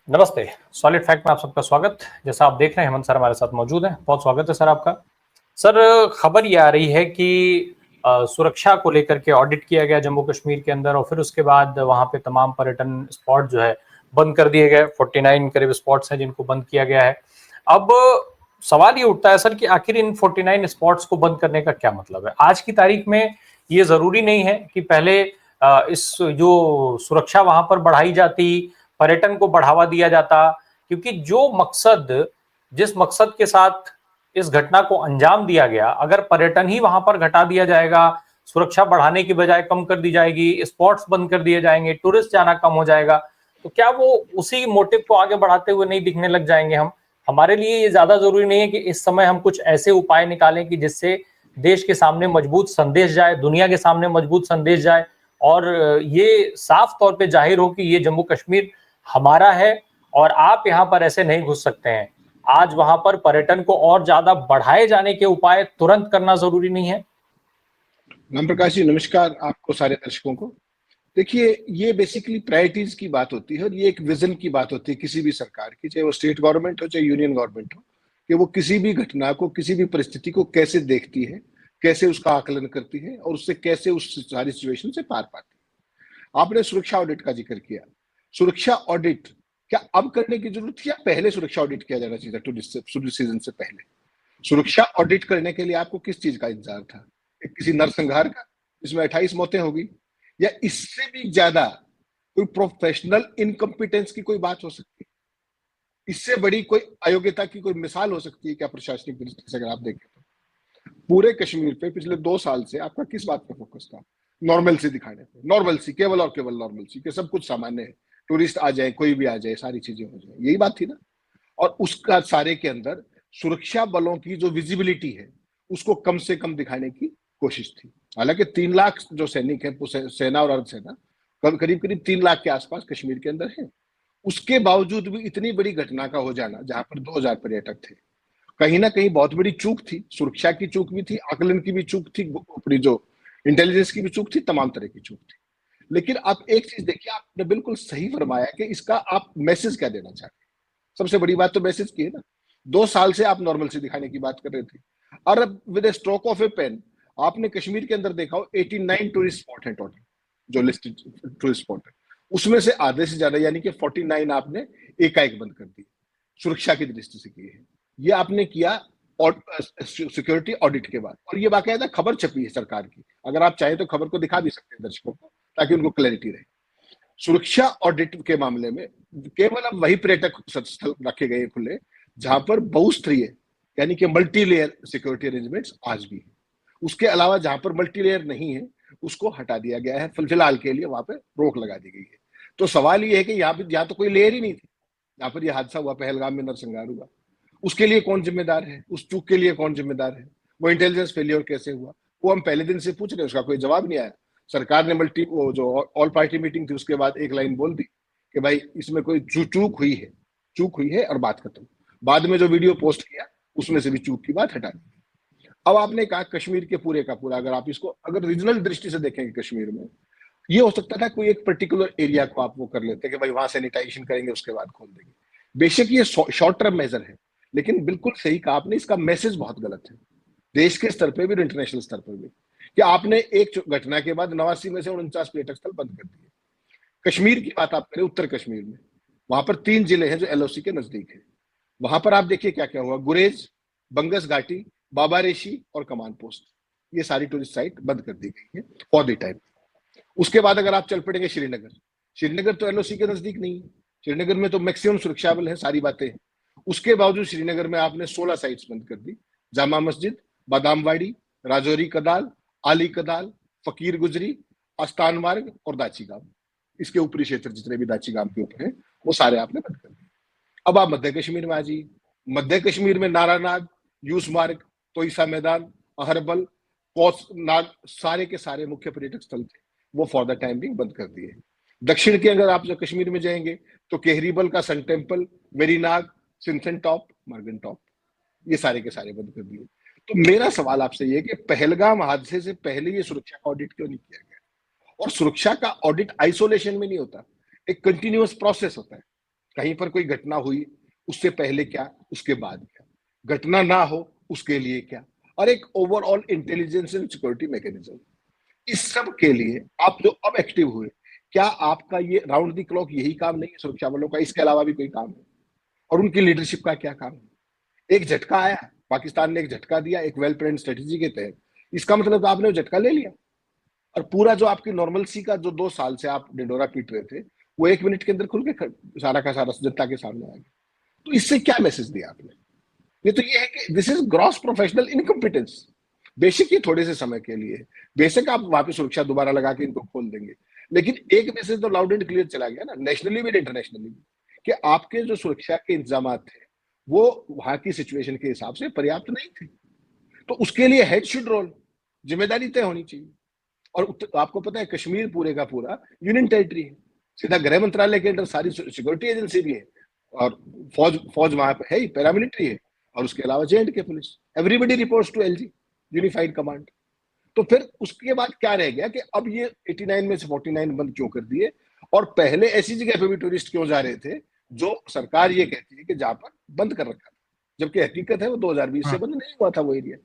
नमस्ते। Solid fact में आप सबका स्वागत। जैसा आप देख रहे हैं हेमंत सर हमारे साथ मौजूद हैं। बहुत स्वागत है सर आपका। सर खबर ये आ रही है कि सुरक्षा को लेकर के ऑडिट किया गया जम्मू कश्मीर के अंदर और फिर उसके बाद वहां पे तमाम पर्यटन स्पॉट जो है बंद कर दिए गए। 49 करीब स्पॉट्स हैं जिनको बंद किया गया है। अब सवाल ये उठता है सर कि आखिर इन 49 स्पॉट्स को बंद करने का क्या मतलब है। आज की तारीख में ये जरूरी नहीं है कि पहले इस जो सुरक्षा वहां पर बढ़ाई जाती, पर्यटन को बढ़ावा दिया जाता, क्योंकि जिस मकसद के साथ इस घटना को अंजाम दिया गया, अगर पर्यटन ही वहां पर घटा दिया जाएगा, सुरक्षा बढ़ाने की बजाय कम कर दी जाएगी, स्पॉट्स बंद कर दिए जाएंगे, टूरिस्ट जाना कम हो जाएगा, तो क्या वो उसी मोटिव को आगे बढ़ाते हुए नहीं दिखने लग जाएंगे हम। हमारे लिए ये ज्यादा जरूरी नहीं है कि इस समय हम कुछ ऐसे उपाय निकालें कि जिससे देश के सामने मजबूत संदेश जाए, दुनिया के सामने मजबूत संदेश जाए और ये साफ तौर पे जाहिर हो कि ये जम्मू कश्मीर हमारा है और आप यहाँ पर ऐसे नहीं घुस सकते हैं। आज वहां पर पर्यटन को और ज्यादा बढ़ाए जाने के उपाय तुरंत करना जरूरी नहीं है। राम प्रकाश जी, नमस्कार आपको सारे दर्शकों को। देखिए, ये बेसिकली प्रायोरिटीज की बात होती है और ये एक विजन की बात होती है किसी भी सरकार की, चाहे वो स्टेट गवर्नमेंट हो चाहे यूनियन गवर्नमेंट हो, कि वो किसी भी घटना को, किसी भी परिस्थिति को कैसे देखती है, कैसे उसका आकलन करती है और उससे कैसे उस सारी सिचुएशन से पार पाती है। आपने सुरक्षा ऑडिट का जिक्र किया। सुरक्षा ऑडिट क्या अब करने की जरूरत थी या पहले सुरक्षा ऑडिट किया जाना चाहिए टूरिस्ट सीजन से पहले? सुरक्षा ऑडिट करने के लिए आपको किस चीज का इंतजार था? किसी नरसंहार का जिसमें 28 मौतें होगी, या इससे भी ज्यादा कोई प्रोफेशनल इनकम्पिटेंस की कोई बात हो सकती है? इससे बड़ी कोई अयोग्यता की कोई मिसाल हो सकती है क्या प्रशासनिक दृष्टि से? अगर आप देखें तो पूरे कश्मीर पे पिछले 2 साल से आपका किस बात पे फोकस था? नॉर्मल सी दिखाने पे, नॉर्मल सी, केवल और केवल नॉर्मल सी, कि सब कुछ सामान्य है, टूरिस्ट आ जाए, कोई भी आ जाए, सारी चीजें हो जाए, यही बात थी ना। और उसका सारे के अंदर सुरक्षा बलों की जो विजिबिलिटी है उसको कम से कम दिखाने की कोशिश थी। हालांकि 3 लाख जो सैनिक है, सेना और अर्धसेना, करीब करीब 3 लाख के आसपास कश्मीर के अंदर है। उसके बावजूद भी इतनी बड़ी घटना का हो जाना, जहां पर 2000 पर्यटक थे, कहीं ना कहीं बहुत बड़ी चूक थी। सुरक्षा की चूक भी थी, आकलन की भी चूक थी, अपनी जो इंटेलिजेंस की भी चूक थी, तमाम तरह की चूक थी। लेकिन आप एक चीज देखिए, आपने बिल्कुल सही फरमाया कि इसका आप मैसेज क्या देना चाहते हैं। सबसे बड़ी बात तो मैसेज की है ना। 2 साल से आप नॉर्मल से दिखाने की बात कर रहे थे, और अब with a stroke of a pen आपने कश्मीर के अंदर देखा हो 89 टूरिस्ट स्पॉट है टोटल, जो लिस्टेड टूरिस्ट स्पॉट है, उसमें से आधे से ज्यादा यानी कि 49 आपने एकाएक बंद कर दी, सुरक्षा की दृष्टि से किए हैं। ये आपने किया और सिक्योरिटी ऑडिट के बाद, और ये बाकायदा खबर छपी है सरकार की। अगर आप चाहें तो खबर को दिखा भी सकते हैं दर्शकों को, ताकि उनको क्लैरिटी रहे। सुरक्षा ऑडिट के मामले में केवल अब वही पर्यटक स्थल रखे गए खुले जहां पर बहुस्तरीय यानी कि मल्टी लेयर सिक्योरिटी अरेंजमेंट्स आज भी है। उसके अलावा जहां पर मल्टी लेयर नहीं है उसको हटा दिया गया है, फिलहाल के लिए वहां पे रोक लगा दी गई है। तो सवाल ये है कि यहाँ तो कोई लेयर ही नहीं थी। यहाँ पर यह हादसा हुआ, पहलगाम में नरसंहार हुआ, उसके लिए कौन जिम्मेदार है? उस चूक के लिए कौन जिम्मेदार है? वो इंटेलिजेंस फेलियर कैसे हुआ? वो हम पहले दिन से पूछ रहे हैं, उसका कोई जवाब नहीं आया। सरकार ने वो जो ऑल पार्टी मीटिंग थी उसके बाद एक लाइन बोल दी कि भाई इसमें कोई चूक हुई है और बात खत्म। बाद में जो वीडियो पोस्ट किया उसमें से भी चूक की बात हटा दी। अब आपने कहा कश्मीर के पूरे का पूरा, अगर आप इसको अगर रीजनल दृष्टि से देखेंगे कश्मीर में, ये हो सकता था कोई एक पर्टिकुलर एरिया को आप वो कर लेते कि भाई वहां सैनिटाइजेशन करेंगे उसके बाद खोल देंगे। बेशक ये शॉर्ट टर्म मेजर है, लेकिन बिल्कुल सही कहा आपने, इसका मैसेज बहुत गलत है देश के स्तर पर भी और इंटरनेशनल स्तर पर भी, कि आपने एक घटना के बाद 89 में से 49 पर्यटक स्थल बंद कर दिए। कश्मीर की बात आप करें, उत्तर कश्मीर में वहां पर 3 जिले हैं जो एलओसी के नजदीक है। वहां पर आप देखिए क्या क्या हुआ। गुरेज, बंगस घाटी, बाबा रेशी और कमान पोस्ट, ये सारी टूरिस्ट साइट बंद कर दी गई है फॉर द टाइम। उसके बाद अगर आप चल पड़ेंगे श्रीनगर, श्रीनगर तो एलओसी के नजदीक नहीं है, श्रीनगर में तो मैक्सिमम सुरक्षा बल है, सारी बातें हैं। उसके बावजूद श्रीनगर में आपने 16 साइट्स बंद कर दी। जामा मस्जिद, बादामवाड़ी, राजौरी कदाल, आली कदाल, फकीर गुजरी, आस्थान मार्ग और दाची गांव, इसके ऊपरी क्षेत्र जितने भी दाची गांव के ऊपर है वो सारे आपने बंद कर दिए। अब आप मध्य कश्मीर में आ जाइए। मध्य कश्मीर में नारानाग, यूस मार्ग, तोइसा मैदान, अहरबल, कौस नाग, सारे के सारे मुख्य पर्यटक स्थल थे वो फॉर द टाइम बिंग बंद कर दिए। दक्षिण के अगर आप जो कश्मीर में जाएंगे तो केहरीबल का sun temple, Verinag, Sinthan top, Margan top, ये सारे के सारे बंद कर दिए। तो मेरा सवाल आपसे ये कि पहलगाम हादसे से पहले ये सुरक्षा का ऑडिट क्यों नहीं किया गया? और सुरक्षा का ऑडिट आइसोलेशन में नहीं होता, एक कंटिन्यूअस प्रोसेस होता है। कहीं पर कोई घटना हुई, उससे पहले क्या, उसके बाद क्या, घटना ना हो उसके लिए क्या, और एक overall intelligence and security mechanism. इस सब के लिए आप जो अब एक्टिव हुए, क्या आपका ये राउंड द क्लॉक यही काम नहीं है सुरक्षा बलों का? इसके अलावा भी कोई काम है? और उनकी लीडरशिप का क्या काम है? एक झटका आया, पाकिस्तान ने एक झटका दिया एक वेल प्लान्ड स्ट्रेटेजी के तहत, इसका मतलब तो आपने वो झटका ले लिया, और पूरा जो आपकी नॉर्मलसी का जो 2 साल से आप डिडोरा पीट रहे थे, वो 1 मिनट के अंदर खुल के सारा का सारा जनता के सामने आ गया। तो इससे क्या मैसेज दिया आपने? ये तो ये है कि this is gross professional incompetence. बेशक ये थोड़े से समय के लिए, बेशक आप वहां पे सुरक्षा दोबारा लगा के इनको खोल देंगे, लेकिन एक मैसेज तो लाउड एंड क्लियर चला गया ना, नेशनली भी इंटरनेशनली भी, कि आपके जो सुरक्षा के इंतजाम थे वो वहां की सिचुएशन के हिसाब से पर्याप्त नहीं थे। तो उसके लिए हेड शुड रोल, जिम्मेदारी तय होनी चाहिए। और आपको पता है कश्मीर पूरे का पूरा यूनियन टेरिटरी है, सीधा गृह मंत्रालय के अंदर सारी सिक्योरिटी एजेंसी भी है, और फौज वहां पे है ही, पैरामिलिट्री है, और उसके अलावा J&K police, everybody reports to LG, unified command. तो फिर उसके बाद क्या रह गया कि अब ये 89 में से 49 बंद क्यों कर दिए, और पहले ऐसी जगह पे भी टूरिस्ट क्यों जा रहे थे जो सरकार ये कहती है कि जहां पर बंद कर रखा था, जबकि हकीकत है वो 2020 से बंद नहीं हुआ था वो एरिया।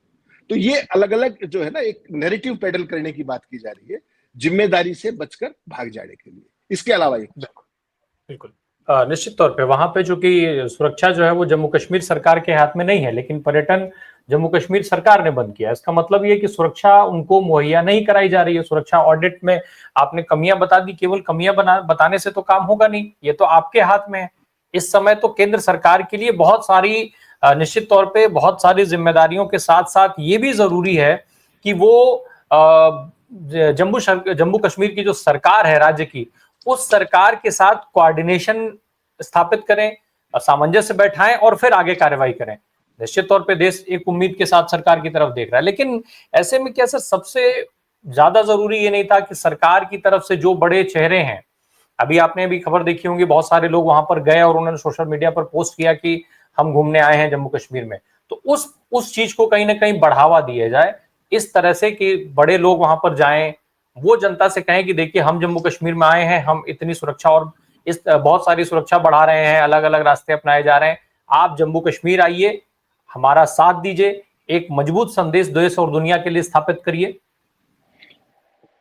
तो ये अलग अलग जो है ना, एक नैरेटिव पेडल करने की बात की जा रही है, जिम्मेदारी से बचकर भाग जाने के लिए, इसके अलावा ये बिल्कुल। निश्चित तौर पे वहां पे जो कि सुरक्षा जो है वो जम्मू कश्मीर सरकार के हाथ में नहीं है, लेकिन पर्यटन जम्मू कश्मीर सरकार ने बंद किया। इसका मतलब ये कि सुरक्षा उनको मुहैया नहीं कराई जा रही है। सुरक्षा ऑडिट में आपने कमियां बता दी, केवल कमियां बताने से तो काम होगा नहीं, ये तो आपके हाथ में है। इस समय तो केंद्र सरकार के लिए बहुत सारी निश्चित तौर पे बहुत सारी जिम्मेदारियों के साथ साथ ये भी जरूरी है कि वो जम्मू कश्मीर की जो सरकार है राज्य की, उस सरकार के साथ कोऑर्डिनेशन स्थापित करें, सामंजस्य बैठाएं और फिर आगे कार्रवाई करें। निश्चित तौर पे देश एक उम्मीद के साथ सरकार की तरफ देख रहा है, लेकिन ऐसे में क्या सर सबसे ज्यादा जरूरी ये नहीं था कि सरकार की तरफ से जो बड़े चेहरे हैं, अभी आपने भी खबर देखी होंगी, बहुत सारे लोग वहां पर गए और उन्होंने सोशल मीडिया पर पोस्ट किया कि हम घूमने आए हैं जम्मू कश्मीर में, तो उस चीज को कहीं ना कहीं बढ़ावा दिया जाए इस तरह से कि बड़े लोग वहां पर जाएं, वो जनता से कहें कि देखिए हम जम्मू कश्मीर में आए हैं, हम इतनी सुरक्षा और इस बहुत सारी सुरक्षा बढ़ा रहे हैं, अलग अलग रास्ते अपनाए जा रहे हैं, आप जम्मू कश्मीर आइए, हमारा साथ दीजिए, एक मजबूत संदेश देश और दुनिया के लिए स्थापित करिए।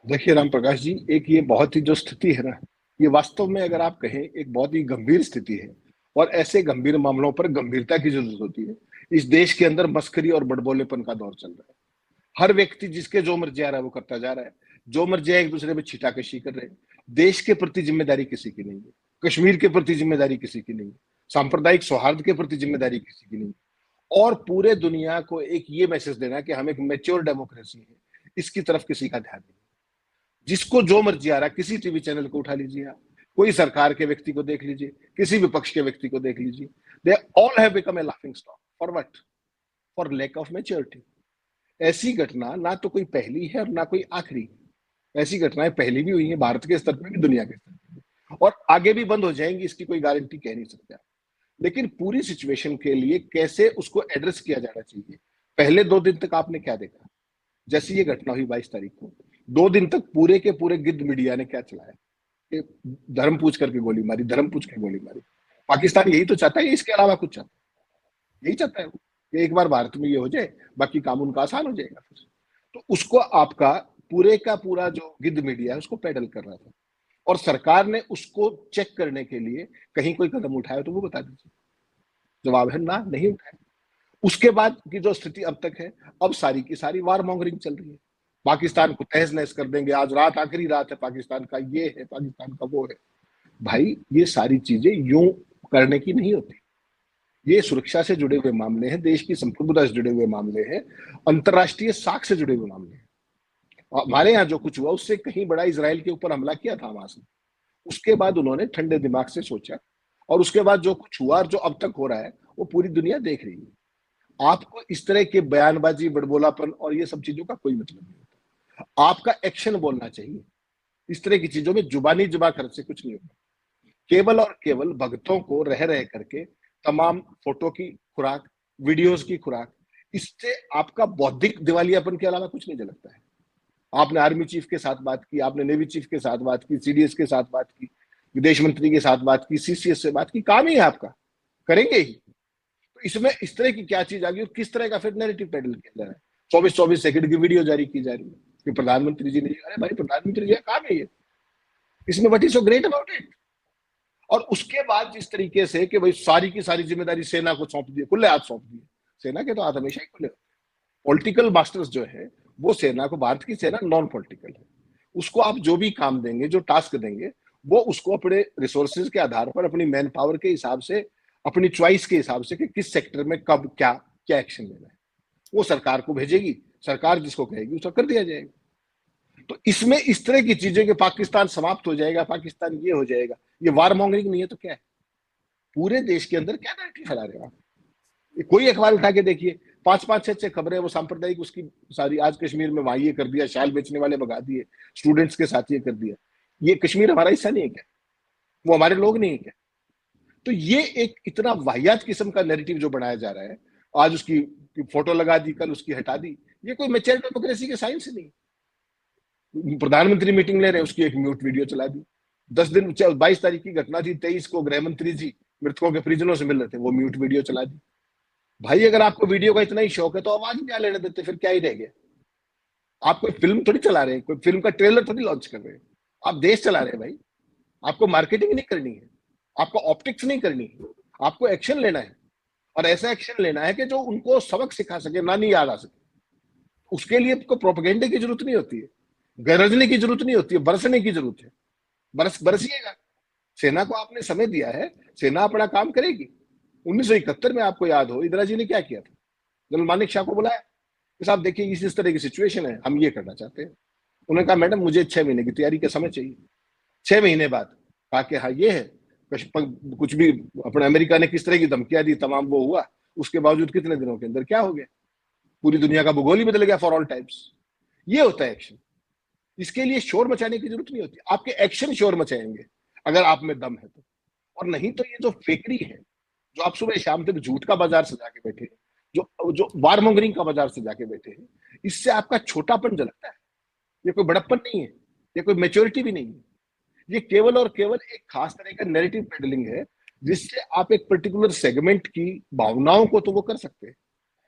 देखिए राम प्रकाश जी, एक ये बहुत ही जो स्थिति है ना, ये वास्तव में अगर आप कहें एक बहुत ही गंभीर स्थिति है, और ऐसे गंभीर मामलों पर गंभीरता की जरूरत होती है। इस देश के अंदर मस्करी और बड़बोलेपन का दौर चल रहा है। हर व्यक्ति जिसके जो मर्जी आ रहा है वो करता जा रहा है, जो मर्जी एक दूसरे में छिटाकशी कर रहे हैं। देश के प्रति जिम्मेदारी किसी की नहीं है, कश्मीर के प्रति जिम्मेदारी किसी की नहीं है, सांप्रदायिक सौहार्द के प्रति जिम्मेदारी किसी की नहीं है, और पूरे दुनिया को एक ये मैसेज देना कि हम एक मैच्योर डेमोक्रेसी है, इसकी तरफ किसी का ध्यान नहीं। जिसको जो मर्जी आ रहा है, किसी टीवी चैनल को उठा लीजिए आप, कोई सरकार के व्यक्ति को देख लीजिए, किसी विपक्ष के व्यक्ति को देख लीजिए, they all have become a laughing stock. For what? For lack of maturity. ऐसी घटना ना तो कोई पहली है और ना कोई आखिरी। ऐसी घटनाएं पहले भी हुई हैं, भारत के स्तर पर भी, दुनिया के स्तर पर भी, और आगे भी बंद हो जाएंगी, इसकी कोई गारंटी कह नहीं सकते आप। लेकिन पूरी सिचुएशन के लिए कैसे उसको एड्रेस किया जाना चाहिए। पहले 2 दिन तक आपने क्या देखा? जैसे ये घटना हुई 22 तारीख को, 2 दिन तक पूरे के पूरे गिद्ध मीडिया ने क्या चलाया कि धर्म पूछ करके गोली मारी, धर्म पूछ के गोली मारी। पाकिस्तान यही तो चाहता है, इसके अलावा कुछ चाहता है? यही चाहता है वो कि एक बार भारत में ये हो जाए, बाकी काम उनका आसान हो जाएगा फिर। तो उसको आपका पूरे का पूरा जो गिद्ध मीडिया है उसको पैडल कर रहा था, और सरकार ने उसको चेक करने के लिए कहीं कोई कदम उठाया तो वो बता दीजिए। जवाब है ना, नहीं उठाया। उसके बाद की जो स्थिति अब तक है, अब सारी की सारी वार मॉन्गरिंग चल रही है, पाकिस्तान को तहस नहस कर देंगे, आज रात आखिरी रात है पाकिस्तान का, ये है पाकिस्तान का, वो है। भाई ये सारी चीजें यूं करने की नहीं होती। ये सुरक्षा से जुड़े हुए मामले हैं, देश की संप्रभुता से जुड़े हुए मामले हैं, अंतरराष्ट्रीय साख से जुड़े हुए मामले हैं। हमारे यहाँ जो कुछ हुआ उससे कहीं बड़ा इजराइल के ऊपर हमला किया था हमास ने। उसके बाद उन्होंने ठंडे दिमाग से सोचा, और उसके बाद जो कुछ हुआ और जो अब तक हो रहा है वो पूरी दुनिया देख रही है। आपको इस तरह के बयानबाजी, बड़बोलापन और ये सब चीजों का कोई मतलब नहीं होता। आपका एक्शन बोलना चाहिए। इस तरह की चीजों में जुबानी जुबा खर्च से कुछ नहीं होता। केवल और केवल भक्तों को रह रह करके तमाम फोटो की खुराक, वीडियोस की खुराक, इससे आपका बौद्धिक दिवालियापन के अलावा कुछ नहीं झलकता है। आपने आर्मी चीफ के साथ बात की, आपने नेवी चीफ के साथ बात की, CDS के साथ बात की, विदेश मंत्री के साथ बात की, सीसीएस से बात की, काम ही है आपका, करेंगे ही। तो इसमें इस तरह की क्या चीज आ गई और किस तरह का फिर नैरेटिव पेडल किया जा रहा है। 24-24 सेकंड की वीडियो जारी की जा रही है कि प्रधानमंत्री जी ने, अरे भाई प्रधानमंत्री जी का काम है ये, इसमें what is so great about it. और उसके बाद जिस तरीके से कि भाई सारी की सारी जिम्मेदारी सेना को सौंप दी, खुले हाथ सौंप दिए। सेना के तो हाथ हमेशा ही खुले होते हैं। पॉलिटिकल मास्टर्स जो है वो सेना को, भारत की सेना नॉन पॉलिटिकल है, उसको आप जो भी काम देंगे, जो टास्क देंगे, वो उसको अपने रिसोर्सेज के आधार पर, अपनी मैन पावर के हिसाब से, अपनी चॉइस के हिसाब से कि किस सेक्टर में कब क्या क्या एक्शन लेना है, वो सरकार को भेजेगी। सरकार जिसको कहेगी उसको कर दिया जाएगा। तो इसमें इस तरह की चीजें कि पाकिस्तान समाप्त हो जाएगा, पाकिस्तान ये हो जाएगा, ये वार मॉन्गरिंग नहीं है तो क्या है? पूरे देश के अंदर क्या नैरेटिव फैला रहे हो आप? कोई अखबार उठा के देखिए, 5-5 6-6 खबरें वो सांप्रदायिक उसकी सारी, आज कश्मीर में वहां ये कर दिया, शाल बेचने वाले भगा दिए, स्टूडेंट्स के साथ ये कर दिया। ये कश्मीर हमारा हिस्सा नहीं है क्या? वो हमारे लोग नहीं है क्या? तो ये एक इतना वाहियात किस्म का नैरेटिव जो बनाया जा रहा है, आज उसकी फोटो लगा दी, कल उसकी हटा दी, ये कोई मैच्योर डेमोक्रेसी के साइंस नहीं। प्रधानमंत्री मीटिंग ले रहे हैं, उसकी एक म्यूट वीडियो चला दी। 10 दिन 22 तारीख की घटना थी, 23 को गृह मंत्री जी मृतकों के परिजनों से मिल रहे थे, वो म्यूट वीडियो चला दी। भाई अगर आपको वीडियो का इतना ही शौक है तो आवाज क्या लेने देते, फिर क्या ही रह गया? आप कोई फिल्म थोड़ी चला रहे हैं, कोई फिल्म का ट्रेलर थोड़ी लॉन्च कर रहे हैं, आप देश चला रहे हैं भाई। आपको मार्केटिंग नहीं करनी है, आपको ऑप्टिक्स नहीं करनी है, आपको एक्शन लेना है। और ऐसा एक्शन लेना है कि जो उनको सबक सिखा सके, ना नहीं याद आ सके। उसके लिए आपको प्रोपेगेंडे की जरूरत नहीं होती है, गरजने की जरूरत नहीं होती है, बरसने की जरूरत है। बरसिएगा। सेना को आपने समय दिया है, सेना अपना काम करेगी। 1971 में आपको याद हो इंदिरा जी ने क्या किया था? जनरल मानिक शाह को बुलाया कि साहब देखिए इस तरह की सिचुएशन है, हम ये करना चाहते हैं। उन्होंने कहा मैडम मुझे 6 महीने की तैयारी का समय चाहिए। 6 महीने बाद कहा कि हाँ ये है, कुछ भी अपने अमेरिका ने किस तरह की धमकियां दी, तमाम वो हुआ। उसके बावजूद कितने दिनों के अंदर क्या हो गया? पूरी दुनिया का भूगोल ही बदल गया फॉर ऑल टाइम्स। ये होता है एक्शन। इसके लिए शोर मचाने की जरूरत नहीं होती, आपके एक्शन शोर मचाएंगे अगर आप में दम है तो। और नहीं तो ये जो फेकरी है, जो आप सुबह शाम तक झूठ का बाजार सजा के बैठे हैं, जो जो वारमोंगरिंग का बाजार सजा के बैठे हैं, इससे आपका छोटापन झलकता है। ये कोई बड़प्पन नहीं है, ये कोई मेच्योरिटी भी नहीं है। ये केवल और केवल एक खास तरह का नैरेटिव पेडलिंग है, जिससे आप एक पर्टिकुलर सेगमेंट की भावनाओं को तो वो कर सकते हैं,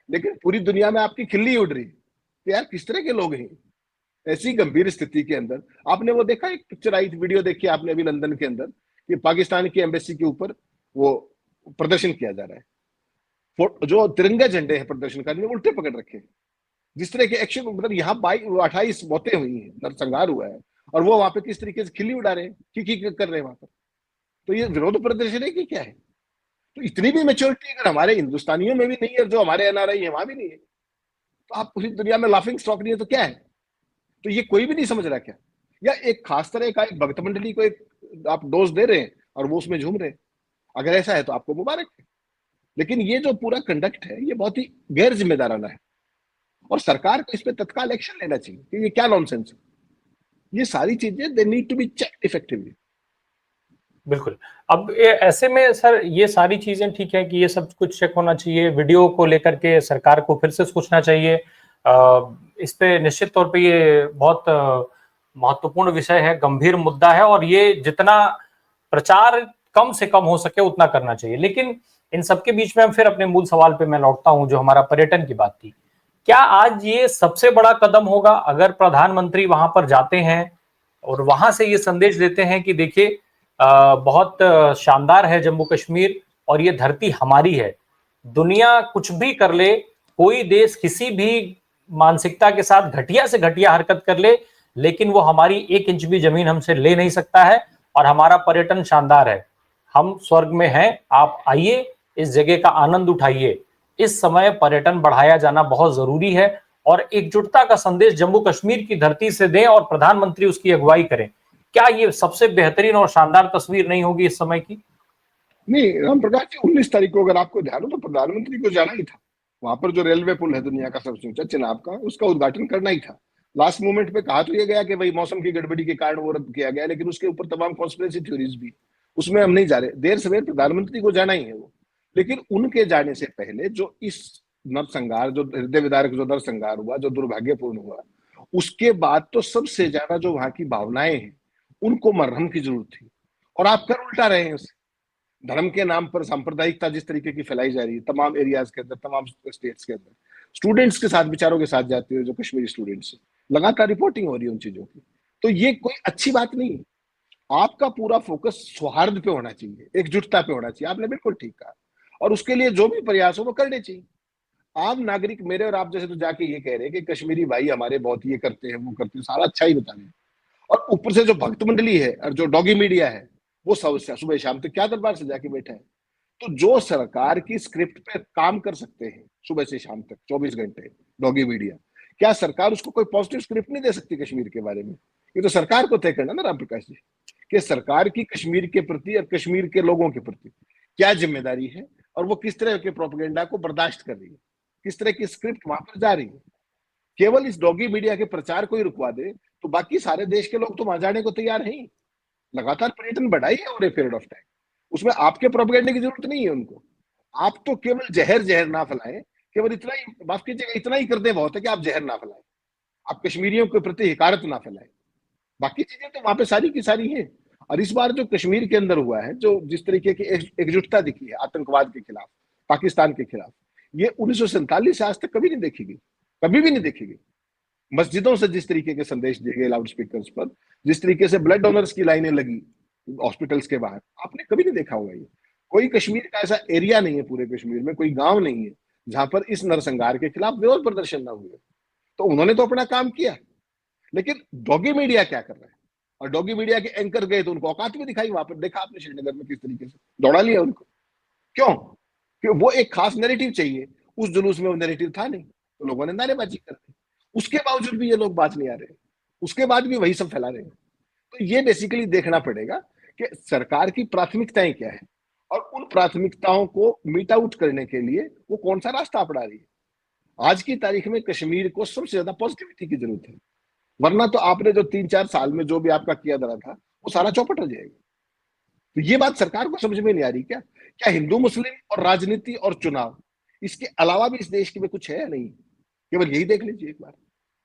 लेकिन पूरी दुनिया में आपकी खिल्ली उड़ रही है कि यार किस तरह के लोग हैं। ऐसी गंभीर स्थिति के अंदर आपने वो देखा, एक पिक्चर आई थी, वीडियो देखी आपने अभी लंदन के अंदर, कि पाकिस्तान की एम्बेसी के ऊपर वो प्रदर्शन किया जा रहा है, जो तिरंगा झंडे हैं प्रदर्शनकारी ने उल्टे पकड़ रखे हैं। जिस तरह के एक्शन, मतलब यहाँ 28 मौतें हुई हैं, नरसंहार हुआ है, और वो वहां पे किस तरीके से खिल्ली उड़ा रहे हैं, की कर रहे हैं वहां पर। तो ये विरोध प्रदर्शन है कि क्या है? तो इतनी भी मेच्योरिटी अगर हमारे हिंदुस्तानियों में भी नहीं है, जो हमारे एनआरआई है वहां भी नहीं है, तो आप पूरी दुनिया में लाफिंग स्टॉक नहीं है तो क्या है? तो ये कोई भी नहीं समझ रहा क्या? या एक खास तरह का एक भक्त मंडली को एक आप डोज दे रहे हैं और वो उसमें झूम रहे हैं? अगर ऐसा है तो आपको मुबारक है। लेकिन ये जो पूरा कंडक्ट है ये बहुत ही गैर जिम्मेदाराना है, और सरकार को इस पे तत्काल एक्शन लेना चाहिए कि ये क्या नॉनसेंस है। ये सारी चीजें they need to be checked effectively. बिल्कुल। अब ऐसे में सर ये सारी चीजें ठीक है कि ये सब कुछ चेक होना चाहिए, वीडियो को लेकर के सरकार को फिर से सोचना चाहिए। इस पे निश्चित तौर पे ये बहुत महत्वपूर्ण विषय है, गंभीर मुद्दा है, और ये जितना प्रचार कम से कम हो सके उतना करना चाहिए। लेकिन इन सबके बीच में हम फिर अपने मूल सवाल पे मैं लौटता हूं, जो हमारा पर्यटन की बात थी। क्या आज ये सबसे बड़ा कदम होगा अगर प्रधानमंत्री वहां पर जाते हैं और वहां से ये संदेश देते हैं कि देखिए बहुत शानदार है जम्मू कश्मीर और ये धरती हमारी है, दुनिया कुछ भी कर ले, कोई देश किसी भी मानसिकता के साथ घटिया से घटिया हरकत कर ले, लेकिन वो हमारी 1 इंच भी जमीन हमसे ले नहीं सकता है, और हमारा पर्यटन शानदार है, हम स्वर्ग में हैं, आप आइए, इस जगह का आनंद उठाइए। इस समय पर्यटन बढ़ाया जाना बहुत जरूरी है, और एकजुटता का संदेश जम्मू कश्मीर की धरती से दें और प्रधानमंत्री उसकी अगुवाई करें। क्या ये सबसे बेहतरीन और शानदार तस्वीर नहीं होगी इस समय की? नहीं राम प्रकाश जी, 19 तारीख को अगर आपको ध्यान हो तो प्रधानमंत्री को जाना ही था। वहां पर जो रेलवे पुल है दुनिया का सबसे ऊंचा चिनाब का, उसका उद्घाटन करना ही था। लास्ट मोमेंट पे कहा तो ये गया कि भाई मौसम की गड़बड़ी के कारण वो रद्द किया गया, लेकिन उसके ऊपर तमाम कॉन्स्पिरेसी थ्योरीज भी, उसमें हम नहीं जा रहे। देर सवेर प्रधानमंत्री को जाना ही है वो। लेकिन उनके जाने से पहले जो इस नरसंहार, जो हृदय विदारक जो नरसंहार हुआ, जो दुर्भाग्यपूर्ण हुआ, उसके बाद तो सबसे ज्यादा जो वहां की भावनाएं हैं उनको मरहम की जरूरत थी। और आप कर उल्टा रहे हैं उसे। धर्म के नाम पर सांप्रदायिकता जिस तरीके की फैलाई जा रही है तमाम एरियाज के अंदर, तमाम स्टेट्स के अंदर, स्टूडेंट्स के साथ, विचारों के साथ जाते हुए जो कश्मीरी स्टूडेंट्स हैं, लगातार रिपोर्टिंग हो रही है उन चीजों की। तो ये कोई अच्छी बात नहीं है। आपका पूरा फोकस सौहार्द पे होना चाहिए, एकजुटता पे होना चाहिए। आपने बिल्कुल ठीक कहा, और उसके लिए जो भी प्रयास हो वो करने चाहिए। आम नागरिक मेरे और आप जैसे तो जाके ये कह रहे हैं कि कश्मीरी भाई हमारे बहुत ये करते हैं, वो करते हैं, सारा अच्छा ही बता रहे हैं, और ऊपर से जो भक्त मंडली है और जो डॉगी मीडिया है वो सुबह शाम तक क्या दरबार से जाके बैठा है। तो जो सरकार की स्क्रिप्ट पे काम कर सकते हैं सुबह से शाम तक 24 घंटे, डॉगी मीडिया, क्या सरकार उसको कोई पॉजिटिव स्क्रिप्ट नहीं दे सकती कश्मीर के बारे में? ये तो सरकार को तय करना ना राम प्रकाश जी, कि सरकार की कश्मीर के प्रति और कश्मीर के लोगों के प्रति क्या जिम्मेदारी है, और वो किस तरह के प्रोपेगेंडा को बर्दाश्त कर रही है, किस तरह की स्क्रिप्ट वहां पर जा रही है। केवल इस डॉगी मीडिया के प्रचार को ही रुकवा दे तो बाकी सारे देश के लोग तो वहां जाने को तैयार हैं। लगातार पर्यटन बढ़ाई है over a period of time, उसमें आपके प्रोपेगेंडे की जरूरत नहीं है उनको। आप तो केवल जहर जहर ना फैलाएं, केवल इतना ही, माफ कीजिएगा, इतना ही कर दे बहुत है कि आप जहर ना फैलाएं, आप कश्मीरियों के प्रति हिकारत ना फैलाएं। बाकी चीजें तो वहां पे सारी की सारी है। और इस बार जो कश्मीर के अंदर हुआ है, जो जिस तरीके की एकजुटता दिखी है आतंकवाद के खिलाफ, पाकिस्तान के खिलाफ, ये 1947 से आज तक कभी नहीं देखी गई, कभी भी नहीं देखी गई। मस्जिदों से जिस तरीके के संदेश दिए गए लाउड स्पीकर पर, जिस तरीके से ब्लड डोनर्स की लाइनें लगी हॉस्पिटल्स के बाहर, आपने कभी नहीं देखा होगा ये। कोई कश्मीर का ऐसा एरिया नहीं है, पूरे कश्मीर में कोई गांव नहीं है जहां पर इस नरसंहार के खिलाफ विरोध प्रदर्शन ना हुए। तो उन्होंने तो अपना काम किया, लेकिन डॉगी मीडिया क्या कर रहा है? और डॉगी मीडिया के एंकर गए तो उनको औकात भी दिखाई, वहां पर देखा आपने श्रीनगर में किस तरीके से दौड़ा लिया उनको। क्यों? क्यों? वो एक खास नैरेटिव चाहिए, उस जुलूस में वो नैरेटिव था नहीं, तो लोगों ने नारेबाजी कर दी। उसके बावजूद भी ये लोग बात नहीं आ रहे, उसके बाद भी वही सब फैला रहे हैं। तो ये बेसिकली देखना पड़ेगा कि सरकार की प्राथमिकताएं क्या है, और उन प्राथमिकताओं को मीट आउट करने के लिए वो कौन सा रास्ता अपना रही है। आज की तारीख में कश्मीर को सबसे ज्यादा पॉजिटिविटी की जरूरत है, वरना तो आपने जो 3-4 साल में जो भी आपका किया धरा था वो सारा चौपट हो जाएगा। तो ये बात सरकार को समझ में नहीं आ रही क्या? क्या हिंदू मुस्लिम और राजनीति और चुनाव, इसके अलावा भी इस देश में कुछ है या नहीं? केवल यही देख लीजिए एक बार।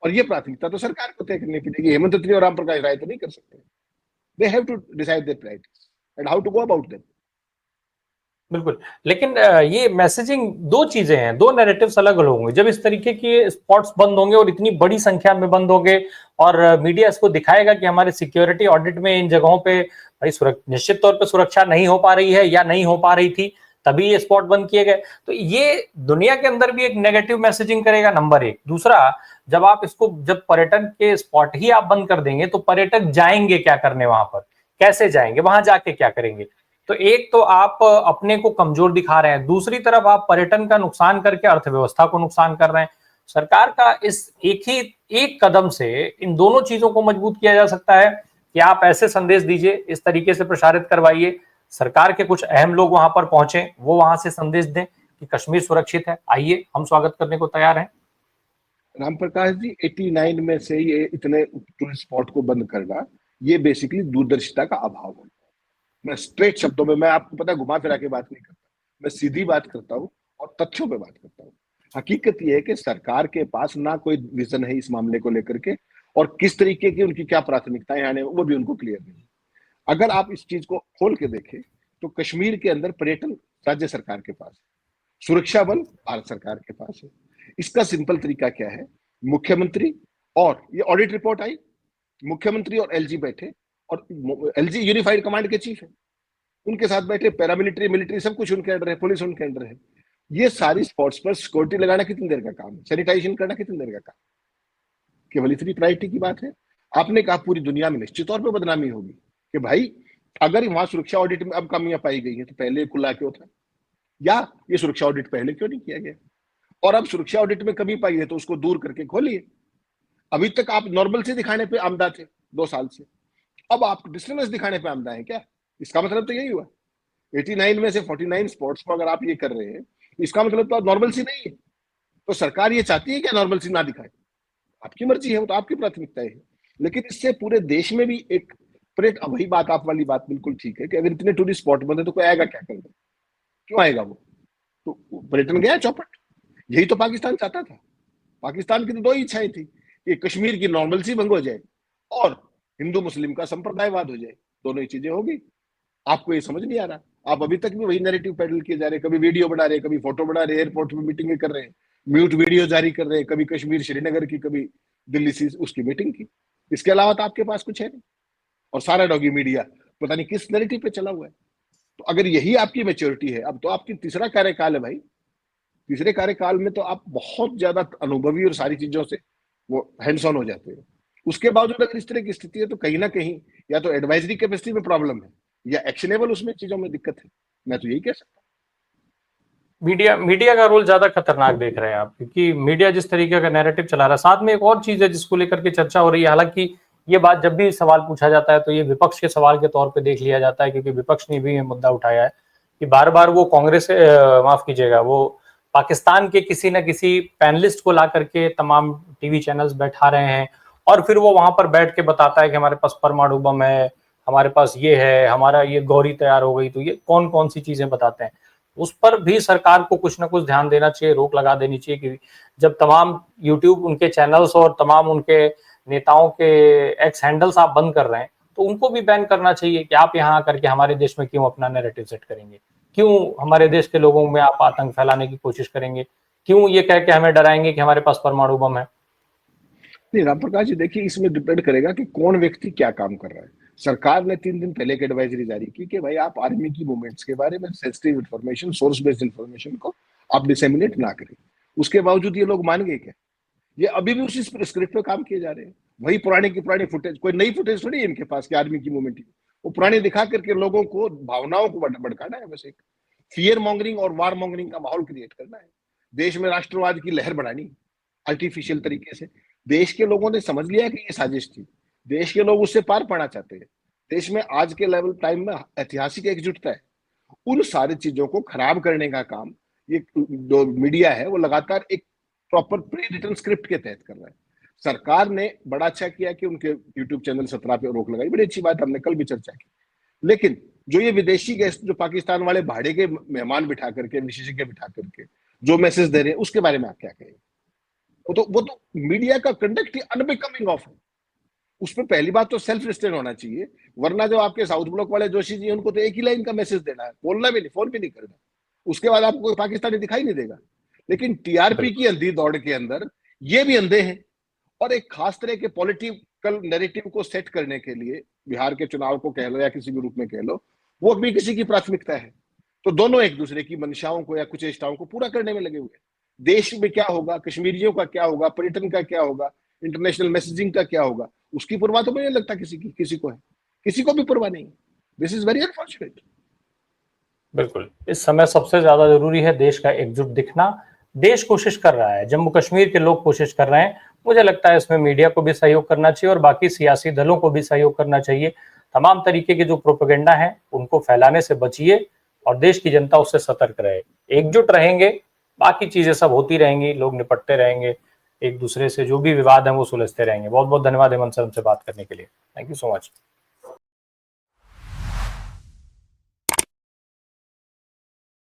और ये प्राथमिकता तो सरकार को तय करनी पड़ेगी, हेमंत त्रिवेदी और राम प्रकाश राय तो नहीं कर सकते। They have to decide their priorities and how to go about them. बिल्कुल, लेकिन ये मैसेजिंग दो चीजें हैं, दो नैरेटिव्स अलग अलग होंगे। जब इस तरीके के स्पॉट्स बंद होंगे और इतनी बड़ी संख्या में बंद होंगे और मीडिया इसको दिखाएगा कि हमारे सिक्योरिटी ऑडिट में इन जगहों पे भाई निश्चित तौर पे सुरक्षा नहीं हो पा रही है या नहीं हो पा रही थी, तभी ये स्पॉट बंद किए गए, तो ये दुनिया के अंदर भी एक नेगेटिव मैसेजिंग करेगा, नंबर एक। दूसरा, जब आप इसको, जब पर्यटन के स्पॉट ही आप बंद कर देंगे तो पर्यटक जाएंगे क्या करने वहां पर, कैसे जाएंगे, वहां जाके क्या करेंगे? तो एक तो आप अपने को कमजोर दिखा रहे हैं, दूसरी तरफ आप पर्यटन का नुकसान करके अर्थव्यवस्था को नुकसान कर रहे हैं। सरकार का इस एक कदम से इन दोनों चीजों को मजबूत किया जा सकता है कि आप ऐसे संदेश दीजिए, इस तरीके से प्रसारित करवाइए, सरकार के कुछ अहम लोग वहां पर पहुंचे, वो वहां से संदेश दें कि कश्मीर सुरक्षित है, आइए हम स्वागत करने को तैयार हैं। राम प्रकाश जी, 89 में से ये इतने टूरिस्ट स्पॉट को बंद करना, ये बेसिकली दूरदर्शिता का अभाव है। मैं स्ट्रेट शब्दों में, मैं आपको पता है घुमा फिरा के बात नहीं करता, मैं सीधी बात करता हूँ और तथ्यों पे बात करता हूँ। हकीकत यह है कि सरकार के पास ना कोई विजन है इस मामले को लेकर के, और किस तरीके की उनकी क्या प्राथमिकताएं आने वो भी उनको क्लियर नहीं। अगर आप इस चीज को खोल के देखें तो कश्मीर के अंदर पर्यटन राज्य सरकार के पास है, सुरक्षा बल भारत सरकार के पास है। इसका सिंपल तरीका क्या है? मुख्यमंत्री, और ये ऑडिट रिपोर्ट आई, मुख्यमंत्री और एलजी बैठे, और एलजी यूनिफाइड कमांड के चीफ है, उनके साथ बैठे पैरामिलिट्री मिलिट्री सब कुछ उनके अंडर है, पुलिस उनके अंडर है। ये सारी स्पॉट्स पर सिक्योरिटी लगाना कितनी देर का काम है, सैनिटाइजेशन करना कितनी देर का काम, केवल इतनी प्रायोरिटी की बात है। आपने कहा पूरी दुनिया में निश्चित तौर पर बदनामी होगी कि भाई अगर वहां सुरक्षा ऑडिट में अब कमियां पाई गई है तो पहले खुला क्यों था, या ये सुरक्षा ऑडिट पहले क्यों नहीं किया गया, और अब सुरक्षा ऑडिट में कमी पाई है तो उसको दूर करके खोलिए। अभी तक आप नॉर्मल से दिखाने पे आमदा थे 2 साल से, अब आप डिस्टेंस दिखाने पे आमदा है क्या? इसका मतलब तो यही हुआ, 89 में से 49 स्पोर्ट्स को अगर आप ये कर रहे हैं, इसका मतलब तो नॉर्मल सी नहीं है। तो सरकार ये चाहती है कि नॉर्मल सी ना दिखाए, आपकी मर्जी है, वो तो आपकी प्राथमिकता है। लेकिन इससे पूरे देश में भी एक वही बात, आप वाली बात बिल्कुल ठीक है कि अगर इतने टूरिस्ट स्पॉट बंद है तो कोई आएगा क्या करने, क्यों आएगा वो? तो पर्यटन गया चौपट। यही तो पाकिस्तान चाहता था। पाकिस्तान की तो दो ही इच्छाएं थी कि कश्मीर की नॉर्मलसी भंग हो जाए और हिंदू मुस्लिम का संप्रदायवाद हो जाए, दोनों ही चीजें होगी। आपको ये समझ नहीं आ रहा, आप अभी तक भी वही नैरेटिव पेडल किए जा रहे हैं, कभी वीडियो बना रहे हैं, कभी फोटो बना रहे हैं, एयरपोर्ट में मीटिंगें कर रहे हैं, म्यूट वीडियो जारी कर रहे हैं, कभी कश्मीर श्रीनगर की, कभी दिल्ली से उसकी मीटिंग की। इसके अलावा तो आपके पास कुछ है नहीं, और सारा डॉगी मीडिया पता नहीं किस नैरेटिव पे चला हुआ है। तो अगर यही आपकी मैच्योरिटी है, अब तो आपकी तीसरा कार्यकाल है भाई, तीसरे कार्यकाल में तो आप बहुत ज्यादा अनुभवी और सारी चीजों से वो हैंड्स ऑन हो जाते हैं। उसके बावजूद अगर इस तरह की स्थिति है तो कहीं ना कहीं या तो एडवाइजरी कैपेसिटी में प्रॉब्लम है या एक्शनेबल उसमें चीजों में दिक्कत है, मैं तो यही कह सकता हूँ। मीडिया का रोल ज्यादा खतरनाक देख रहे हैं आप, क्योंकि मीडिया जिस तरीके का नैरेटिव चला रहा है। साथ में एक और चीज है जिसको लेकर के चर्चा हो रही है, हालांकि ये बात जब भी सवाल पूछा जाता है तो ये विपक्ष के सवाल के तौर पे देख लिया जाता है, क्योंकि विपक्ष ने भी ये मुद्दा उठाया है कि बार बार वो कांग्रेस माफ कीजिएगा, वो पाकिस्तान के किसी न किसी पैनलिस्ट को ला करके तमाम टीवी चैनल्स बैठा रहे हैं, और फिर वो वहां पर बैठ के बताता है कि हमारे पास परमाणु बम है, हमारे पास ये है, हमारा ये गौरी तैयार हो गई। तो ये कौन कौन सी चीजें बताते हैं, उस पर भी सरकार को कुछ ना कुछ ध्यान देना चाहिए, रोक लगा देनी चाहिए कि जब तमाम यूट्यूब उनके चैनल्स और तमाम उनके नेताओं के एक्स हैंडल्स आप बंद कर रहे हैं, तो उनको भी बैन करना चाहिए कि आप यहाँ आकर के हमारे देश में क्यों अपना नैरेटिव सेट करेंगे, क्यों हमारे देश के लोगों में आप आतंक फैलाने की कोशिश करेंगे, क्यों ये कह के हमें डराएंगे कि हमारे पास परमाणु बम है। नहीं राम प्रकाश जी, देखिए इसमें डिपेंड करेगा कि कौन व्यक्ति क्या काम कर रहा है। सरकार ने 3 दिन पहले एक एडवाइजरी जारी की कि भाई आप आर्मी की मूवमेंट्स के बारे में sensitive information, source based information को आप डिसेमिनेट ना करें। उसके बावजूद ये लोग मान गए क्या? ये अभी भी उसी स्क्रिप्ट पे काम किए जा रहे हैं, वही पुराने की पुरानी फुटेज, कोई नई फुटेज थोड़ी है इनके पास कि आर्मी की मूवमेंट की, वो पुरानी दिखा करके लोगों को भावनाओं को भड़काना है, बस एक फियर मॉन्गरिंग और वार मॉन्गरिंग का माहौल क्रिएट करना है, देश में राष्ट्रवाद की लहर बढ़ानी आर्टिफिशियल तरीके से। देश के लोगों ने समझ लिया कि ये साजिश थी, देश के लोग उससे पार पाना चाहते हैं। देश में आज के लेवल टाइम में ऐतिहासिक एकजुटता है, उन सारी चीजों को खराब करने का काम ये जो मीडिया है वो लगातार एक प्रॉपर प्री रिटन स्क्रिप्ट के तहत कर रहा है। सरकार ने बड़ा अच्छा किया कि उनके यूट्यूब चैनल 17 पे रोक लगाई, बड़ी अच्छी बात, हमने कल भी चर्चा की। लेकिन जो ये विदेशी गेस्ट, जो पाकिस्तान वाले भाड़े के मेहमान बिठा करके, विशेषज्ञ बिठा करके जो मैसेज दे रहे हैं, उसके बारे में आप क्या कहेंगे? वो तो मीडिया का कंडक्ट ही अनबिकमिंग ऑफ है। उसमें पहली बात तो सेल्फ रिस्ट्रेन होना चाहिए, वरना जो आपके साउथ ब्लॉक वाले जोशी जी, उनको तो एक ही लाइन का मैसेज देना है, बोलना भी नहीं, फोन भी नहीं करना, उसके बाद आपको पाकिस्तानी दिखाई नहीं देगा। लेकिन टीआरपी की अंधी दौड़ के अंदर ये भी अंधे हैं, और एक खास तरह के पॉलिटिकल नैरेटिव को सेट करने के लिए, बिहार के चुनाव को कह लो या किसी भी रूप में कह लो, वो भी किसी की प्राथमिकता है। तो दोनों एक दूसरे की मंशाओं को या कुचेष्टाओं को पूरा करने में लगे हुए हैं। देश में क्या होगा, कश्मीरियों का क्या होगा, पर्यटन का क्या होगा, इंटरनेशनल मैसेजिंग का क्या होगा, उसकी परवाह तो मुझे नहीं लगता किसी को है, किसी को भी परवाह नहीं। This is very unfortunate. बिल्कुल, इस समय सबसे ज्यादा जरूरी है देश का एकजुट दिखना। देश कोशिश कर रहा है, जम्मू कश्मीर के लोग कोशिश कर रहे हैं, मुझे लगता है इसमें मीडिया को भी सहयोग करना चाहिए और बाकी सियासी दलों को भी सहयोग करना चाहिए। तमाम तरीके के जो प्रोपेगेंडा है उनको फैलाने से बचिए और देश की जनता उससे सतर्क रहे। एकजुट रहेंगे, बाकी चीजें सब होती रहेंगी, लोग निपटते रहेंगे, एक दूसरे से जो भी विवाद है वो सुलझते रहेंगे। बहुत बहुत धन्यवाद हेमंत सर हमसे बात करने के लिए। Thank you so much.